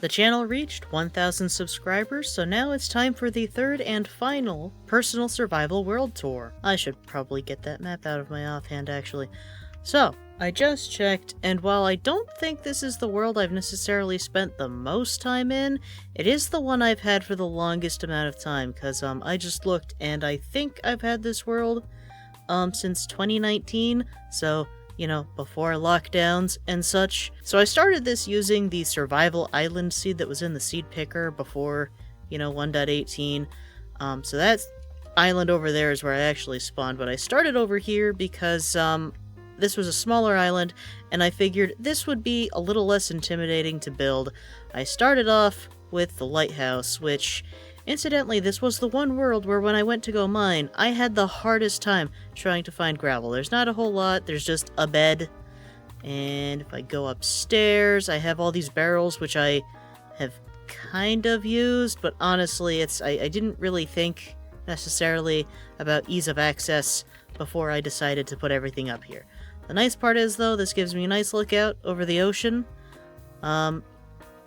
The channel reached 1,000 subscribers, so now it's time for the third and final Personal Survival World Tour. I should probably get that map out of my offhand, actually. So, I just checked, and while I don't think this is the world I've necessarily spent the most time in, it is the one I've had for the longest amount of time, because I just looked, and I think I've had this world since 2019, so before lockdowns and such. So I started this using the survival island seed that was in the seed picker before, 1.18. So that island over there is where I actually spawned, but I started over here because this was a smaller island, and I figured this would be a little less intimidating to build. I started off with the lighthouse, which, incidentally, this was the one world where when I went to go mine, I had the hardest time trying to find gravel. There's not a whole lot, there's just a bed. And if I go upstairs, I have all these barrels, which I have kind of used, but honestly, I didn't really think necessarily about ease of access before I decided to put everything up here. The nice part is, though, this gives me a nice lookout over the ocean.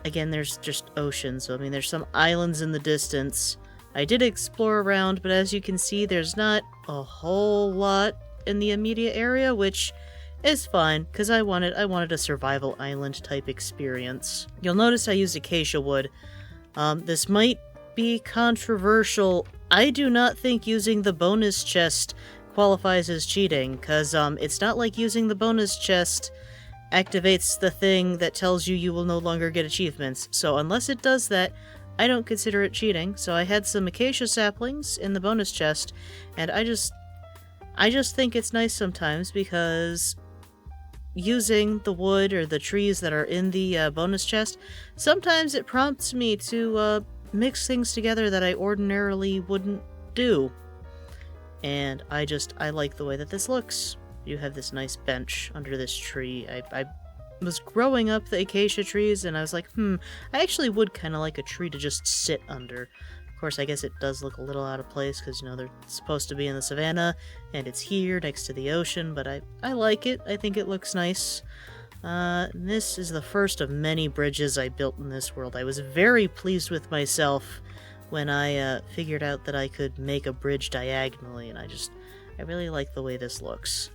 Again, there's just ocean, so there's some islands in the distance. I did explore around, but as you can see, there's not a whole lot in the immediate area, which is fine, because I wanted a survival island type experience. You'll notice I used acacia wood. This might be controversial. I do not think using the bonus chest qualifies as cheating, because it's not like using the bonus chest activates the thing that tells you will no longer get achievements. So unless it does that, I don't consider it cheating. So I had some acacia saplings in the bonus chest, and I just think it's nice sometimes because using the wood or the trees that are in the bonus chest, sometimes it prompts me to mix things together that I ordinarily wouldn't do. And I like the way that this looks. You have this nice bench under this tree. I was growing up the acacia trees, and I was like, I actually would kind of like a tree to just sit under. Of course, I guess it does look a little out of place, because, they're supposed to be in the savannah, and it's here next to the ocean, but I like it. I think it looks nice. This is the first of many bridges I built in this world. I was very pleased with myself when I figured out that I could make a bridge diagonally, and I really like the way this looks.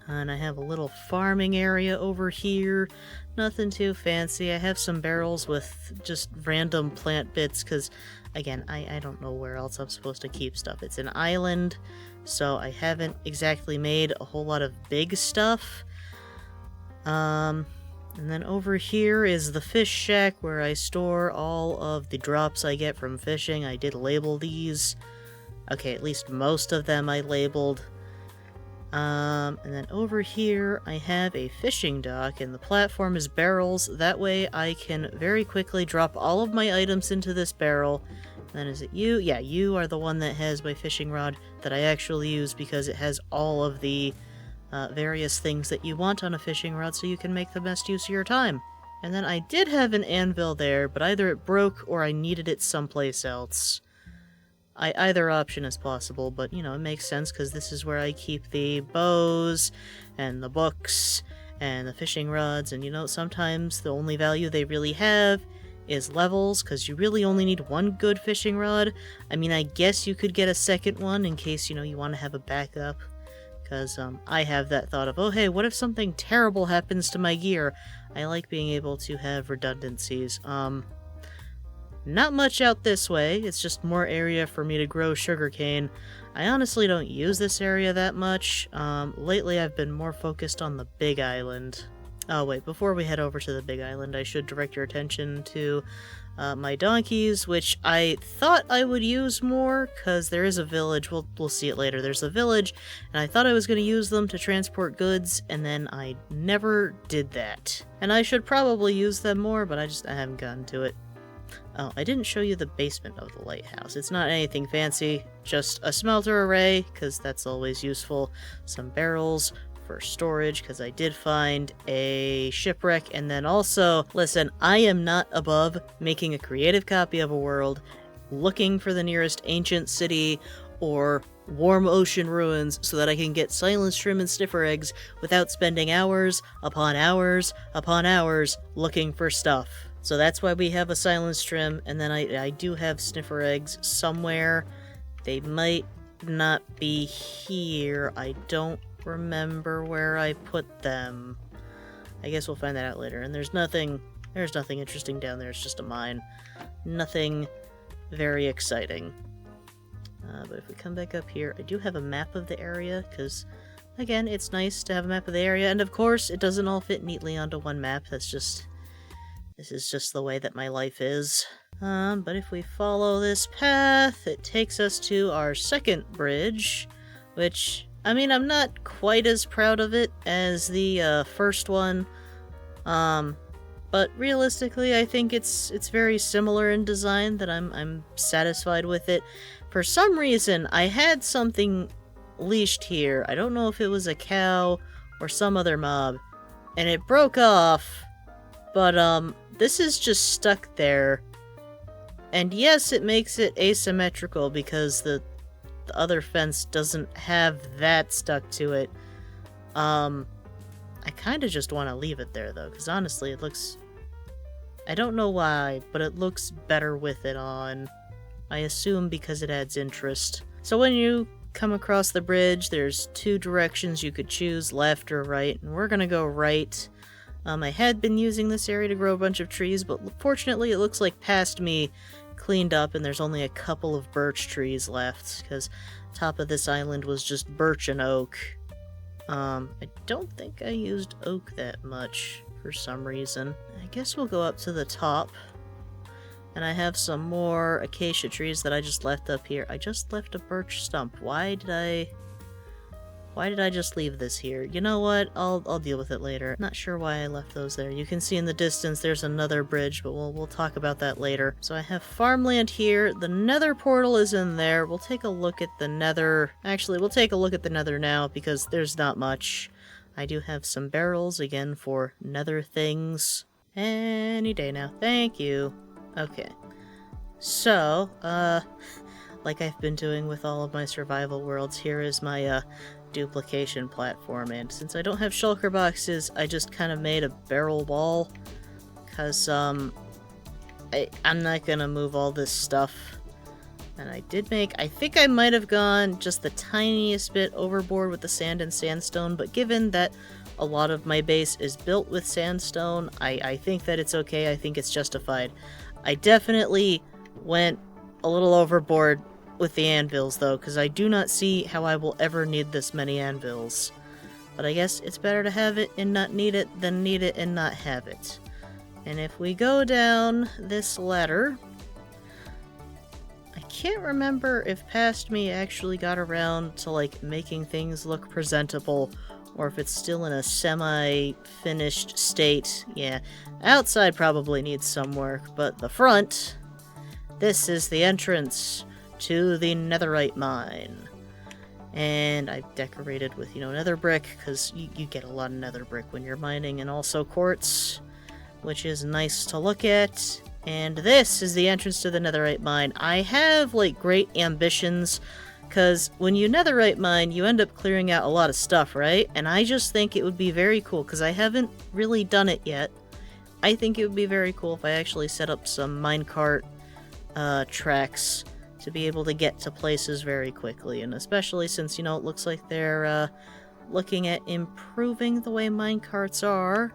And I have a little farming area over here. Nothing too fancy. I have some barrels with just random plant bits because, again, I don't know where else I'm supposed to keep stuff. It's an island, so I haven't exactly made a whole lot of big stuff. And then over here is the fish shack where I store all of the drops I get from fishing. I did label these. Okay, at least most of them I labeled. And then over here, I have a fishing dock, and the platform is barrels. That way I can very quickly drop all of my items into this barrel. And then is it you? Yeah, you are the one that has my fishing rod that I actually use because it has all of the various things that you want on a fishing rod so you can make the best use of your time. And then I did have an anvil there, but either it broke or I needed it someplace else. Either option is possible, but, it makes sense because this is where I keep the bows and the books and the fishing rods, and, sometimes the only value they really have is levels, because you really only need one good fishing rod. I guess you could get a second one in case, you want to have a backup, because I have that thought of, oh, hey, what if something terrible happens to my gear? I like being able to have redundancies. Not much out this way, it's just more area for me to grow sugarcane. I honestly don't use this area that much. Lately I've been more focused on the big island. Oh wait, before we head over to the big island, I should direct your attention to my donkeys, which I thought I would use more, because there is a village. We'll see it later. There's a village, and I thought I was going to use them to transport goods, and then I never did that. And I should probably use them more, but I haven't gotten to it. Oh, I didn't show you the basement of the lighthouse. It's not anything fancy, just a smelter array, because that's always useful. Some barrels for storage, because I did find a shipwreck, and then also, listen, I am not above making a creative copy of a world, looking for the nearest ancient city, or warm ocean ruins so that I can get silent shrimp and sniffer eggs without spending hours upon hours upon hours looking for stuff. So that's why we have a silence trim, and then I do have sniffer eggs somewhere. They might not be here. I don't remember where I put them. I guess we'll find that out later. And there's nothing interesting down there. It's just a mine. Nothing very exciting. But if we come back up here, I do have a map of the area, because, again, it's nice to have a map of the area. And of course, it doesn't all fit neatly onto one map. This is just the way that my life is. But if we follow this path, it takes us to our second bridge, which, I mean, I'm not quite as proud of it as the first one. But realistically, I think it's very similar in design, that I'm satisfied with it. For some reason, I had something leashed here. I don't know if it was a cow or some other mob, and it broke off, but this is just stuck there. And yes, it makes it asymmetrical because the other fence doesn't have that stuck to it. I kind of just want to leave it there, though, because honestly, it looks... I don't know why, but it looks better with it on. I assume because it adds interest. So when you come across the bridge, there's two directions you could choose, left or right, and we're gonna go right. I had been using this area to grow a bunch of trees, but fortunately it looks like past me cleaned up and there's only a couple of birch trees left, because top of this island was just birch and oak. I don't think I used oak that much for some reason. I guess we'll go up to the top. And I have some more acacia trees that I just left up here. I just left a birch stump. Why did I just leave this here? You know what? I'll deal with it later. Not sure why I left those there. You can see in the distance there's another bridge, but we'll talk about that later. So I have farmland here. The nether portal is in there. We'll take a look at the nether. Actually, we'll take a look at the nether now because there's not much. I do have some barrels, again, for nether things. Any day now. Thank you. Okay. So, like I've been doing with all of my survival worlds, here is my, duplication platform, and since I don't have shulker boxes, I just kind of made a barrel wall, because, I'm not gonna move all this stuff. And I think I might have gone just the tiniest bit overboard with the sand and sandstone, but given that a lot of my base is built with sandstone, I think that it's okay. I think it's justified. I definitely went a little overboard with the anvils, though, because I do not see how I will ever need this many anvils. But I guess it's better to have it and not need it than need it and not have it. And if we go down this ladder... I can't remember if past me actually got around to, like, making things look presentable, or if it's still in a semi-finished state. Yeah, outside probably needs some work, but the front... This is the entrance to the netherite mine. And I've decorated with, nether brick, because you get a lot of nether brick when you're mining, and also quartz, which is nice to look at. And this is the entrance to the netherite mine. I have, great ambitions, because when you netherite mine, you end up clearing out a lot of stuff, right? And I just think it would be very cool, because I haven't really done it yet. I think it would be very cool if I actually set up some minecart tracks to be able to get to places very quickly, and especially since, it looks like they're looking at improving the way minecarts are.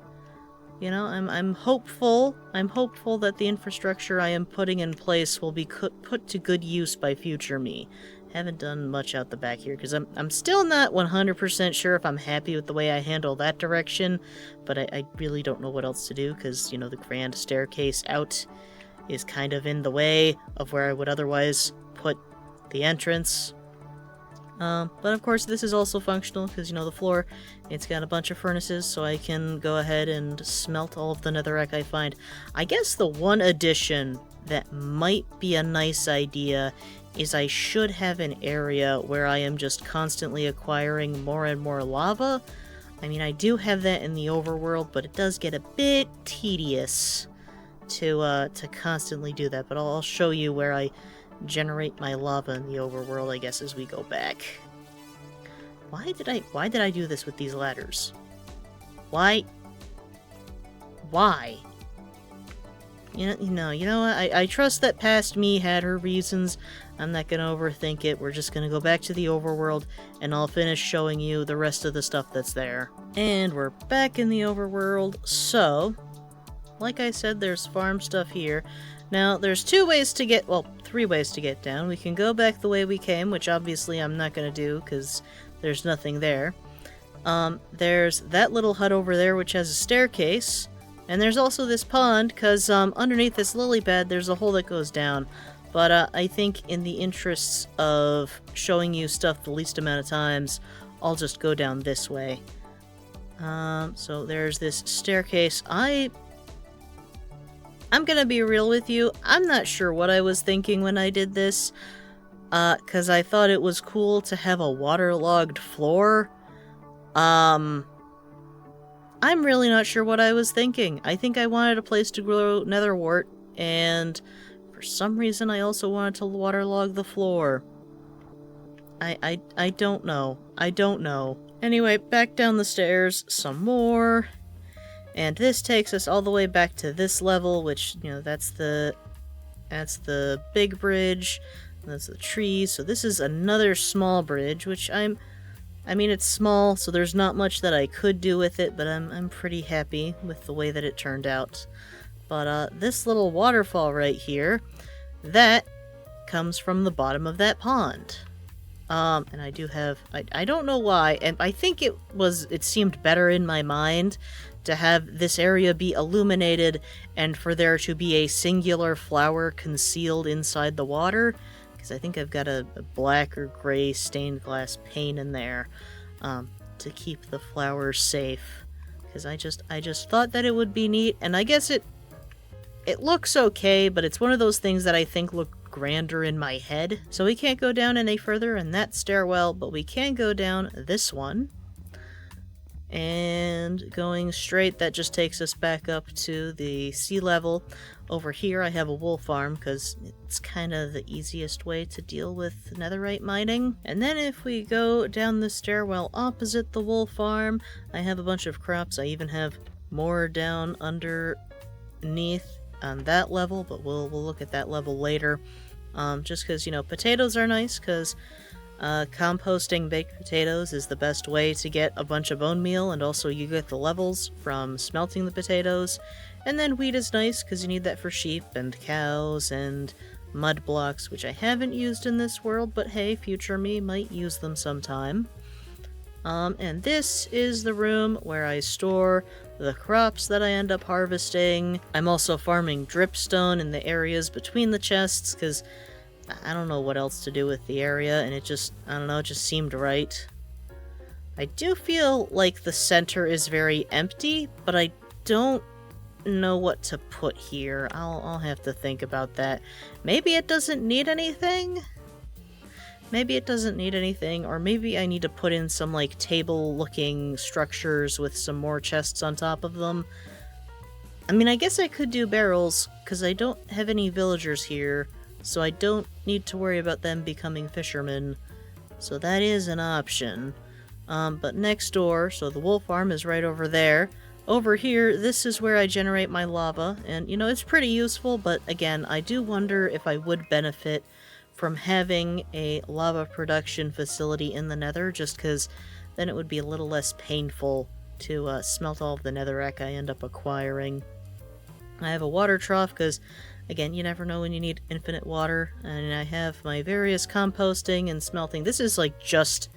I'm hopeful that the infrastructure I am putting in place will be put to good use by future me. Haven't done much out the back here, because I'm still not 100% sure if I'm happy with the way I handle that direction, but I really don't know what else to do, because, the grand staircase out is kind of in the way of where I would otherwise put the entrance. But of course this is also functional because, the floor, it's got a bunch of furnaces, so I can go ahead and smelt all of the netherrack I find. I guess the one addition that might be a nice idea is I should have an area where I am just constantly acquiring more and more lava. I mean, I do have that in the overworld, but it does get a bit tedious to constantly do that, but I'll show you where I generate my lava in the overworld, I guess, as we go back. Why did I do this with these ladders? Why? You know what? I trust that past me had her reasons. I'm not gonna overthink it. We're just gonna go back to the overworld, and I'll finish showing you the rest of the stuff that's there. And we're back in the overworld, so... Like I said, there's farm stuff here. Now, there's three ways to get down. We can go back the way we came, which obviously I'm not gonna do, because there's nothing there. There's that little hut over there, which has a staircase. And there's also this pond, because underneath this lily pad, there's a hole that goes down. But I think in the interests of showing you stuff the least amount of times, I'll just go down this way. So there's this staircase. I'm gonna be real with you, I'm not sure what I was thinking when I did this. Because I thought it was cool to have a waterlogged floor. I'm really not sure what I was thinking. I think I wanted a place to grow netherwort, and for some reason I also wanted to waterlog the floor. I don't know. I don't know. Anyway, back down the stairs some more. And this takes us all the way back to this level, which, you know, that's the big bridge. That's the trees. So this is another small bridge, which I mean, it's small, so there's not much that I could do with it, but I'm pretty happy with the way that it turned out. But this little waterfall right here, that comes from the bottom of that pond. And I do have, I don't know why, and I think it seemed better in my mind to have this area be illuminated and for there to be a singular flower concealed inside the water. I think I've got a black or gray stained glass pane in there to keep the flowers safe. Because I just thought that it would be neat, and I guess it looks okay, but it's one of those things that I think look grander in my head. So we can't go down any further in that stairwell, but we can go down this one. And going straight, that just takes us back up to the sea level. Over here I have a wool farm because it's kind of the easiest way to deal with netherite mining. And then if we go down the stairwell opposite the wool farm, I have a bunch of crops. I even have more down underneath on that level, but we'll look at that level later. Just because, you know, potatoes are nice because composting baked potatoes is the best way to get a bunch of bone meal, and also you get the levels from smelting the potatoes. And then wheat is nice because you need that for sheep and cows and mud blocks, which I haven't used in this world, but hey, future me might use them sometime. And this is the room where I store the crops that I end up harvesting. I'm also farming dripstone in the areas between the chests because I don't know what else to do with the area, and it just seemed right. I do feel like the center is very empty, but I don't know what to put here. I'll have to think about that. Maybe it doesn't need anything? Maybe it doesn't need anything, or maybe I need to put in some, like, table-looking structures with some more chests on top of them. I mean, I guess I could do barrels, because I don't have any villagers here, so I don't need to worry about them becoming fishermen. So that is an option. But next door, so the wool farm is right over there. Over here, this is where I generate my lava, and, you know, it's pretty useful, but again, I do wonder if I would benefit from having a lava production facility in the nether, just because then it would be a little less painful to smelt all of the netherrack I end up acquiring. I have a water trough, because, again, you never know when you need infinite water, and I have my various composting and smelting. This is like just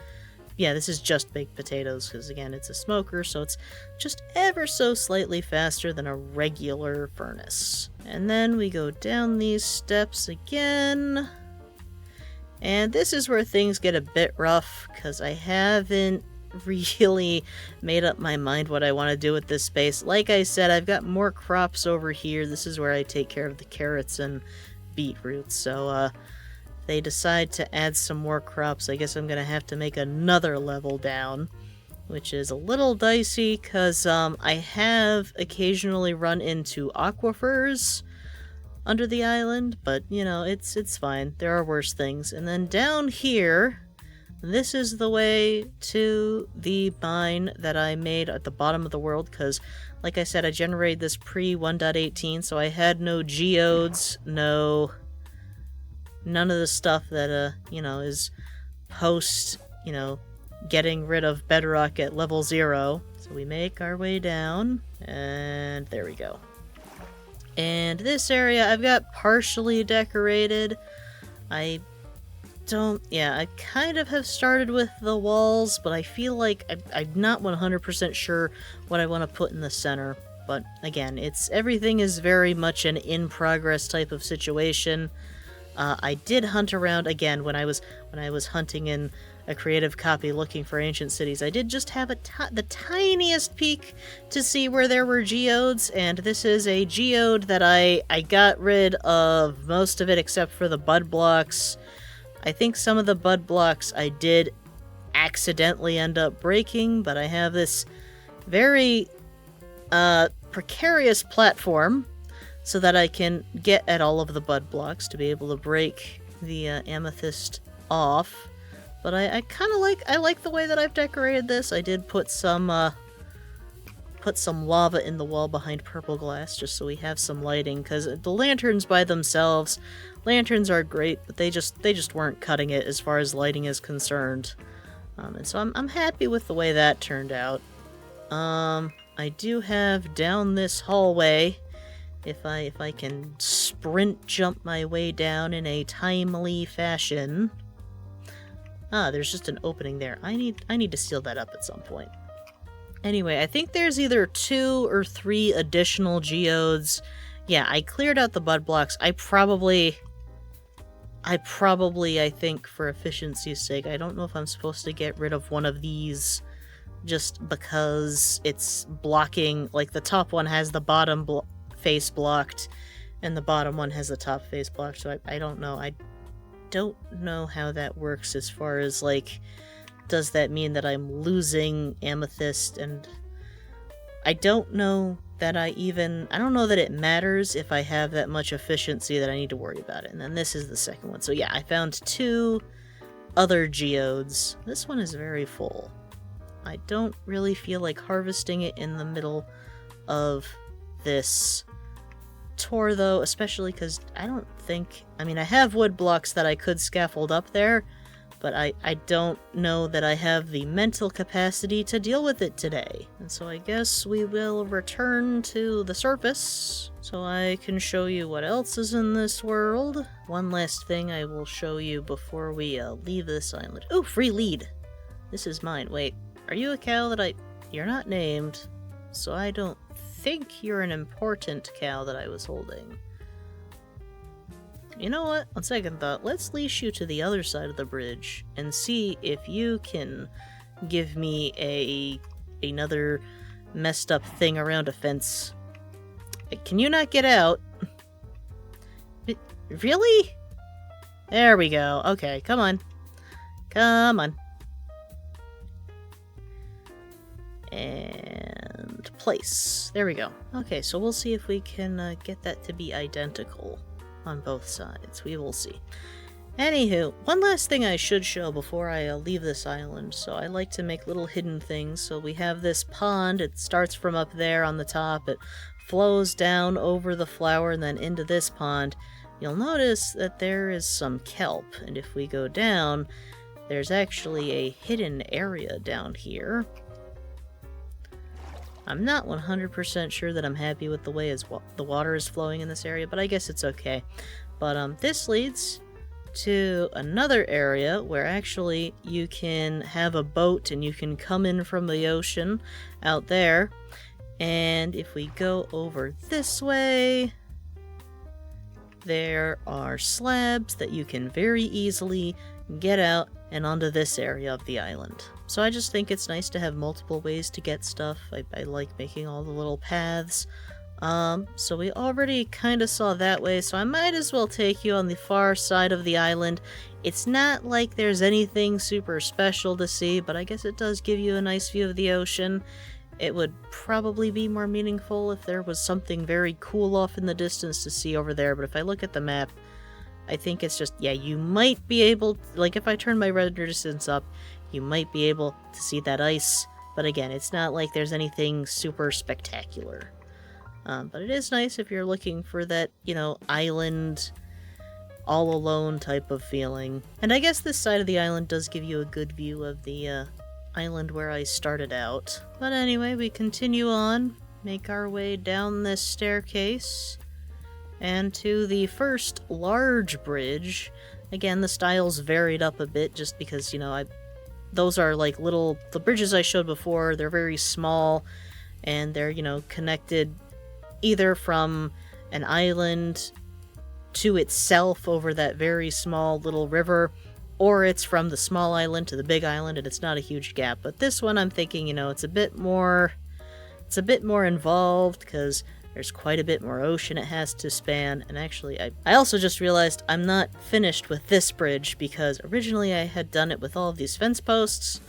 baked potatoes, because again, it's a smoker, so it's just ever so slightly faster than a regular furnace. And then we go down these steps again. And this is where things get a bit rough, because I haven't really made up my mind what I want to do with this space. Like I said, I've got more crops over here. This is where I take care of the carrots and beetroots, so they decide to add some more crops. I guess I'm gonna have to make another level down, which is a little dicey, because I have occasionally run into aquifers under the island, but, you know, it's fine. There are worse things. And then down here, this is the way to the mine that I made at the bottom of the world, because, like I said, I generated this pre-1.18, so I had no geodes, none of the stuff that, is post, getting rid of bedrock at level 0. So we make our way down, and there we go. And this area I've got partially decorated. I kind of have started with the walls, but I feel like I'm not 100% sure what I want to put in the center. But again, everything is very much an in-progress type of situation. I did hunt around again when I was hunting in a creative copy looking for ancient cities. I did just have the tiniest peek to see where there were geodes, and this is a geode that I got rid of most of it except for the bud blocks. I think some of the bud blocks I did accidentally end up breaking, but I have this very precarious platform so that I can get at all of the bud blocks to be able to break the amethyst off. But I kind of like the way that I've decorated this. I did put some lava in the wall behind purple glass just so we have some lighting, because the lanterns by themselves, lanterns are great, but they just weren't cutting it as far as lighting is concerned. And so I'm happy with the way that turned out. I do have down this hallway, if I can sprint jump my way down in a timely fashion. There's just an opening there. I need to seal that up at some point. Anyway, I think there's either 2 or 3 additional geodes. Yeah, I cleared out the bud blocks. I probably, I think, for efficiency's sake, I don't know if I'm supposed to get rid of one of these just because it's blocking, like the top one has the bottom face blocked and the bottom one has the top face blocked, so I don't know. I don't know how that works as far as, like, does that mean that I'm losing amethyst? And I don't know that I don't know that it matters if I have that much efficiency that I need to worry about it. And then this is the second one. So yeah, I found 2 other geodes. This one is very full. I don't really feel like harvesting it in the middle of this tour, though, especially because I have wood blocks that I could scaffold up there, but I don't know that I have the mental capacity to deal with it today. And so I guess we will return to the surface so I can show you what else is in this world. One last thing I will show you before we leave this island. Ooh, free lead! This is mine. Wait, are you a cow that You're not named, so I don't think you're an important cow that I was holding. You know what? On second thought, let's leash you to the other side of the bridge and see if you can give me another messed up thing around a fence. Can you not get out? Really? There we go. Okay, come on. Come on. And place. There we go. Okay, so we'll see if we can get that to be identical on both sides. We will see. Anywho, one last thing I should show before I leave this island. So I like to make little hidden things. So we have this pond. It starts from up there on the top. It flows down over the flower and then into this pond. You'll notice that there is some kelp. And if we go down, there's actually a hidden area down here. I'm not 100% sure that I'm happy with the way the water is flowing in this area, but I guess it's okay. But this leads to another area where actually you can have a boat and you can come in from the ocean out there. And if we go over this way, there are slabs that you can very easily get out and onto this area of the island. So I just think it's nice to have multiple ways to get stuff. I like making all the little paths. So we already kind of saw that way, so I might as well take you on the far side of the island. It's not like there's anything super special to see, but I guess it does give you a nice view of the ocean. It would probably be more meaningful if there was something very cool off in the distance to see over there, but if I look at the map, I think it's just, yeah, you might be able, like if I turn my render distance up, you might be able to see that ice. But again, it's not like there's anything super spectacular. But it is nice if you're looking for that, you know, island, all alone type of feeling. And I guess this side of the island does give you a good view of the island where I started out. But anyway, we continue on, make our way down this staircase, and to the first large bridge. Again, the style's varied up a bit just because, you know, those are like the bridges I showed before, they're very small, and they're, you know, connected either from an island to itself over that very small little river, or it's from the small island to the big island, and it's not a huge gap. But this one, I'm thinking, you know, it's a bit more involved, because there's quite a bit more ocean it has to span. And actually, I also just realized I'm not finished with this bridge, because originally I had done it with all of these fence posts,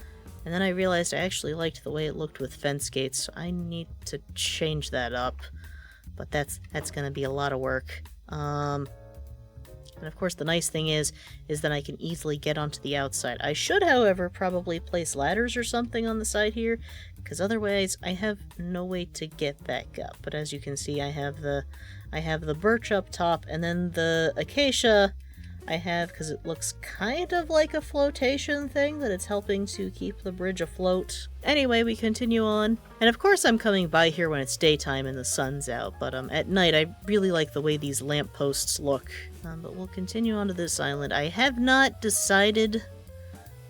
and then I realized I actually liked the way it looked with fence gates, so I need to change that up. But that's gonna be a lot of work. And of course the nice thing is that I can easily get onto the outside. I should, however, probably place ladders or something on the side here, because otherwise I have no way to get back up. But as you can see, I have the birch up top, and then the acacia I have, because it looks kind of like a flotation thing, that it's helping to keep the bridge afloat. Anyway, we continue on. And of course I'm coming by here when it's daytime and the sun's out, but at night I really like the way these lampposts look. But we'll continue on to this island. I have not decided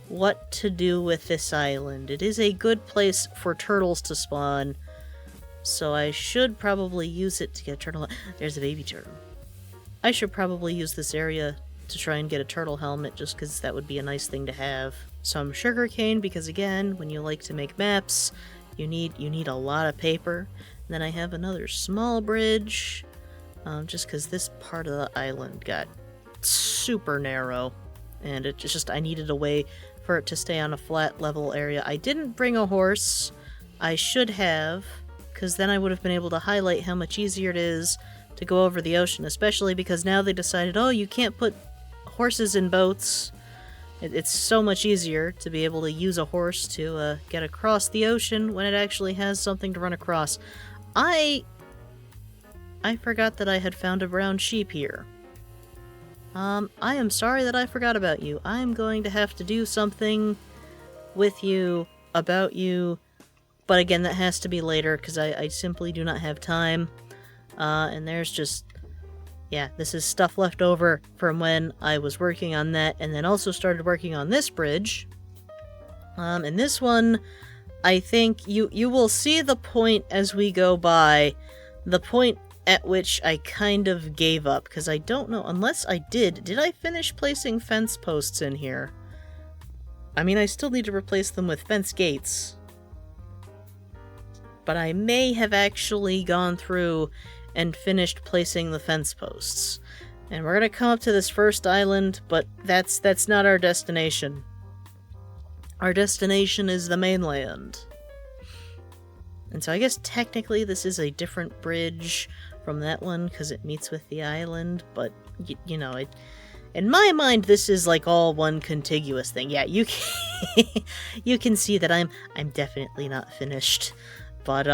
what to do with this island. It is a good place for turtles to spawn, so I should probably use it to get a turtle. There's a baby turtle. I should probably use this area to try and get a turtle helmet, just because that would be a nice thing to have. Some sugarcane, because again, when you like to make maps, you need a lot of paper. And then I have another small bridge, just because this part of the island got super narrow, and it just, I needed a way for it to stay on a flat level area. I didn't bring a horse. I should have, because then I would have been able to highlight how much easier it is to go over the ocean, especially because now they decided, oh, you can't put horses in boats. It's so much easier to be able to use a horse to get across the ocean when it actually has something to run across. I forgot that I had found a brown sheep here. I am sorry that I forgot about you. I'm going to have to do something with you, about you, but again, that has to be later, because I simply do not have time. And there's just, yeah, this is stuff left over from when I was working on that, and then also started working on this bridge. And this one, I think you will see the point as we go by, the point at which I kind of gave up, because I don't know, unless I did I finish placing fence posts in here? I mean, I still need to replace them with fence gates, but I may have actually gone through and finished placing the fence posts. And we're gonna come up to this first island, but that's not our destination. Our destination is the mainland. And so I guess technically this is a different bridge from that one, because it meets with the island, but you know, in my mind this is like all one contiguous thing. Yeah, you can, you can see that I'm definitely not finished, but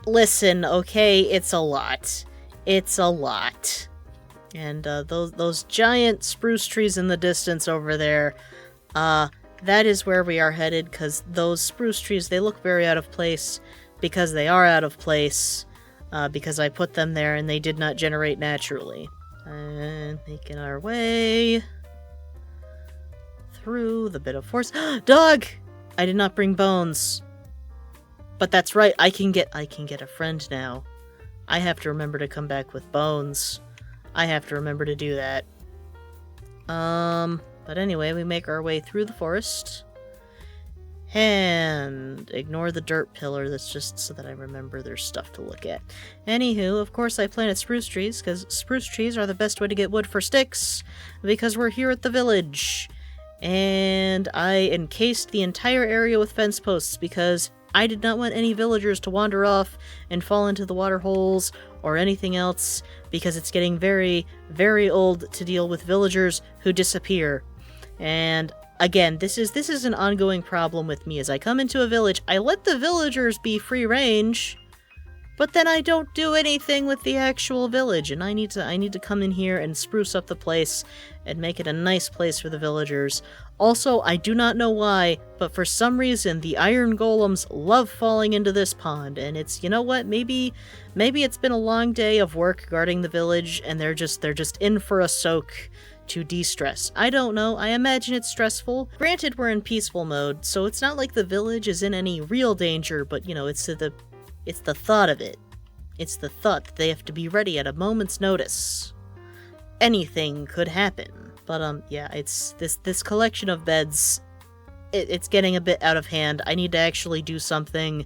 listen, okay, it's a lot. It's a lot. And those giant spruce trees in the distance over there, that is where we are headed, because those spruce trees, they look very out of place, because they are out of place, because I put them there and they did not generate naturally. And making our way through the bit of forest. Dog! I did not bring bones. But that's right, I can get a friend now. I have to remember to come back with bones. I have to remember to do that. But anyway, we make our way through the forest. And ignore the dirt pillar, that's just so that I remember there's stuff to look at. Anywho, of course I planted spruce trees, because spruce trees are the best way to get wood for sticks, because we're here at the village. And I encased the entire area with fence posts, because I did not want any villagers to wander off and fall into the water holes, or anything else, because it's getting very, very old to deal with villagers who disappear. And again, this is an ongoing problem with me. As I come into a village, I let the villagers be free range, but then I don't do anything with the actual village, and I need to come in here and spruce up the place and make it a nice place for the villagers. Also, I do not know why, but for some reason the iron golems love falling into this pond, and it's, you know what, maybe it's been a long day of work guarding the village and they're just in for a soak to de-stress. I don't know, I imagine it's stressful. Granted, we're in peaceful mode, so it's not like the village is in any real danger, but you know, it's the thought of it. It's the thought that they have to be ready at a moment's notice. Anything could happen. But, yeah, it's this collection of beds, it's getting a bit out of hand. I need to actually do something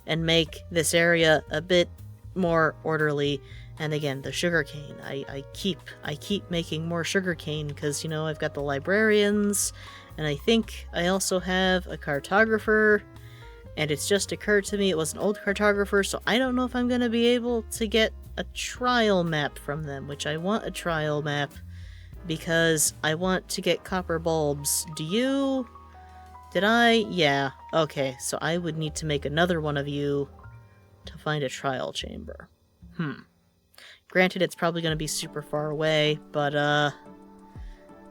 and make this area a bit more orderly. And again, the sugarcane. I keep making more sugarcane because, you know, I've got the librarians, and I think I also have a cartographer. And it's just occurred to me it was an old cartographer, so I don't know if I'm going to be able to get a trial map from them, which I want a trial map because I want to get copper bulbs. Did I? Yeah. Okay, so I would need to make another one of you to find a trial chamber. Granted, it's probably going to be super far away, but,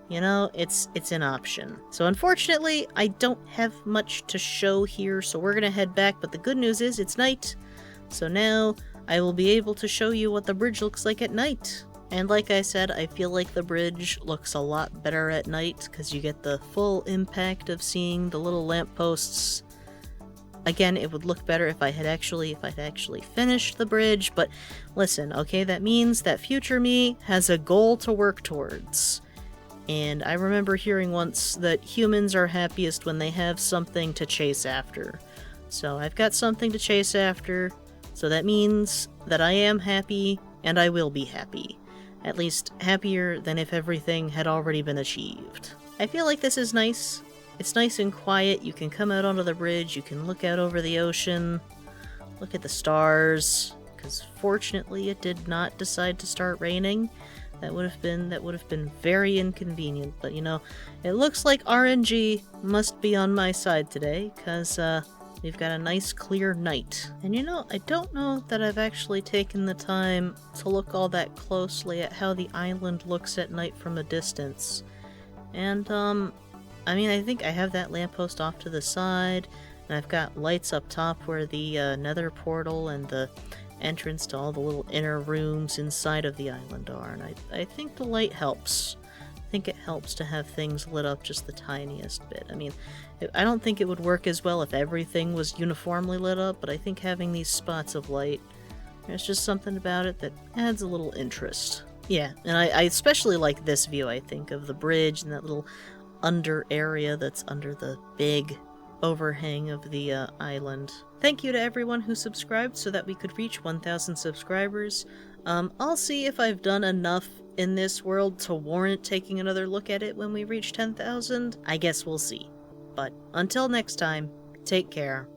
you know, it's an option. So unfortunately, I don't have much to show here, so we're gonna head back, but the good news is it's night. So now I will be able to show you what the bridge looks like at night. And like I said, I feel like the bridge looks a lot better at night, because you get the full impact of seeing the little lampposts. Again, it would look better if I'd actually finished the bridge, but listen, okay, that means that future me has a goal to work towards. And I remember hearing once that humans are happiest when they have something to chase after. So I've got something to chase after, so that means that I am happy, and I will be happy. At least happier than if everything had already been achieved. I feel like this is nice. It's nice and quiet. You can come out onto the bridge, you can look out over the ocean, look at the stars, because fortunately it did not decide to start raining. That would have been very inconvenient, but you know, it looks like RNG must be on my side today, because we've got a nice clear night. And you know, I don't know that I've actually taken the time to look all that closely at how the island looks at night from a distance. And I mean, I think I have that lamppost off to the side, and I've got lights up top where the nether portal and the entrance to all the little inner rooms inside of the island are, and I think the light helps. I think it helps to have things lit up just the tiniest bit. I mean, I don't think it would work as well if everything was uniformly lit up, but I think having these spots of light, there's just something about it that adds a little interest. Yeah, and I especially like this view, I think, of the bridge and that little under area that's under the big overhang of the island. Thank you to everyone who subscribed so that we could reach 1,000 subscribers. I'll see if I've done enough in this world to warrant taking another look at it when we reach 10,000. I guess we'll see. But until next time, take care.